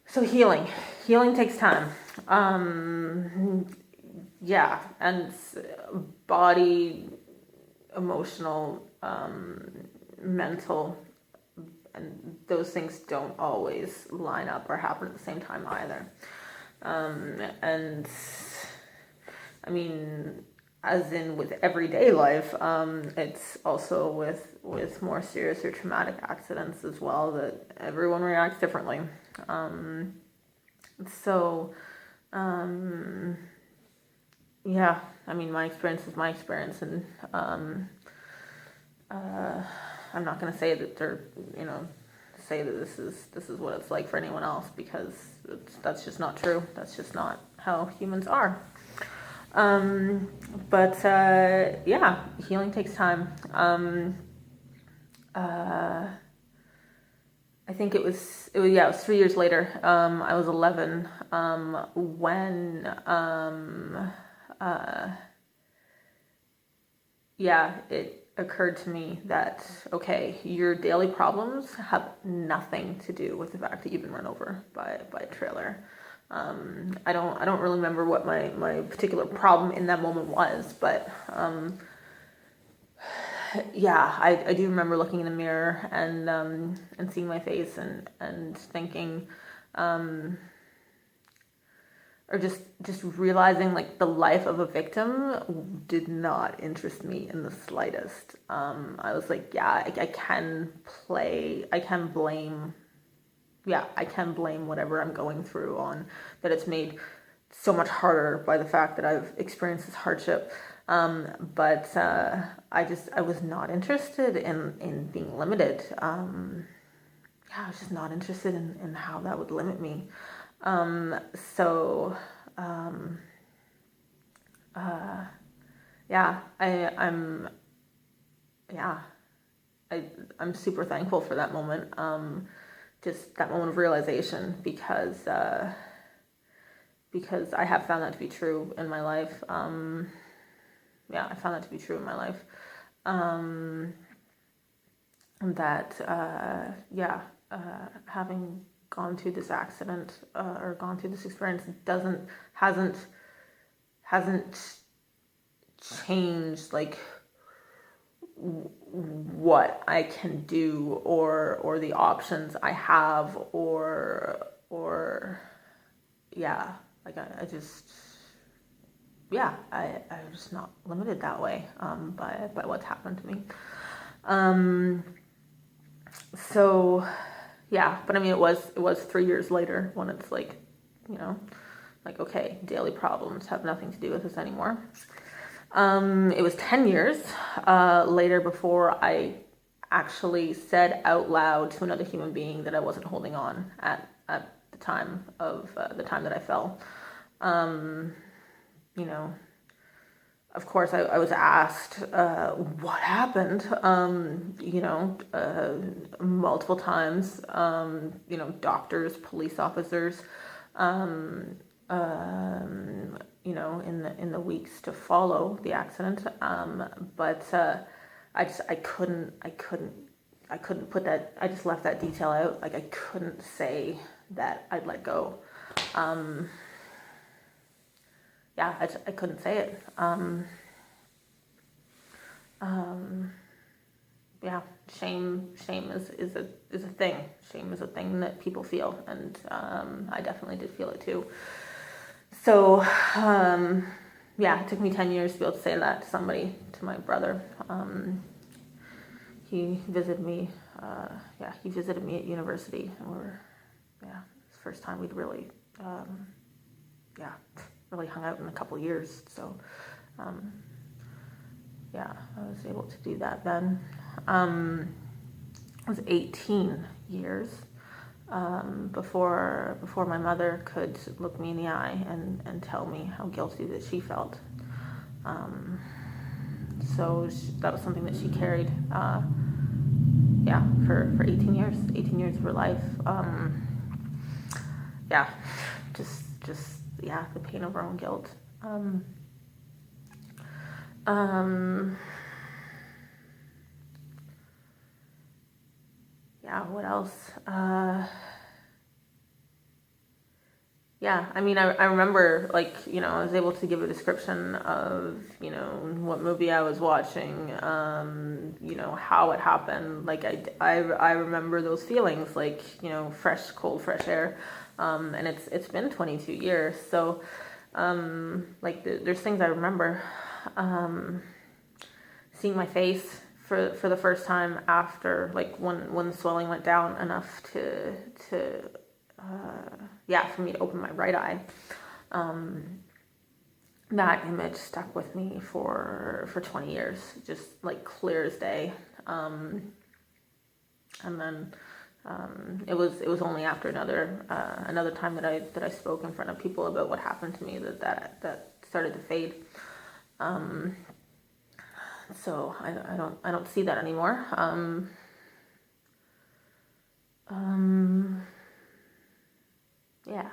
So healing takes time. Yeah, and body, emotional, mental, and those things don't always line up or happen at the same time either. And I mean, as in with everyday life, it's also with more serious or traumatic accidents as well that everyone reacts differently. So, yeah, I mean, my experience is my experience, and I'm not going to say that they're, say that this is what it's like for anyone else, because that's just not true. That's just not how humans are. But yeah, healing takes time. I think it was 3 years later. I was 11 when it occurred to me that, okay, your daily problems have nothing to do with the fact that you've been run over by a trailer. I don't really remember what my particular problem in that moment was, but yeah, I do remember looking in the mirror and seeing my face and thinking, or just realizing, like, the life of a victim did not interest me in the slightest. I was like, yeah, I can blame whatever I'm going through on that it's made so much harder by the fact that I've experienced this hardship. But I was not interested in being limited. I was just not interested in how that would limit me. So, yeah, I'm super thankful for that moment. Just that moment of realization, because I have found that to be true in my life. I found that to be true in my life. Having gone through this accident or gone through this experience hasn't changed, like, what I can do or the options I have, or like I'm just not limited that way by what's happened to me. So yeah, but I mean, it was 3 years later when it's like, like, okay, daily problems have nothing to do with this anymore. It was 10 years later before I actually said out loud to another human being that I wasn't holding on at the time of the time that I fell. Of course, I was asked what happened, multiple times, doctors, police officers, in the weeks to follow the accident. But I couldn't put that. I just left that detail out. Like, I couldn't say that I'd let go. I couldn't say it. Shame is a thing. Shame is a thing that people feel, and I definitely did feel it too. So, it took me 10 years to be able to say that to somebody, to my brother. He visited me. He visited me at university, and it's the first time we'd really, really hung out in a couple years. So, I was able to do that then. It was 18 years before my mother could look me in the eye and tell me how guilty that she felt. That was something that she carried, for 18 years of her life. The pain of her own guilt. What else? Yeah, I mean, I remember, like, I was able to give a description of, what movie I was watching, how it happened. Like, I remember those feelings, like, fresh, cold, fresh air. And it's been 22 years. So, like, there's things I remember. Seeing my face for the first time after, like, when the swelling went down enough to for me to open my right eye. That image stuck with me for 20 years, just like clear as day. And then it was only after another time that I spoke in front of people about what happened to me that started to fade. So I don't see that anymore. Yeah.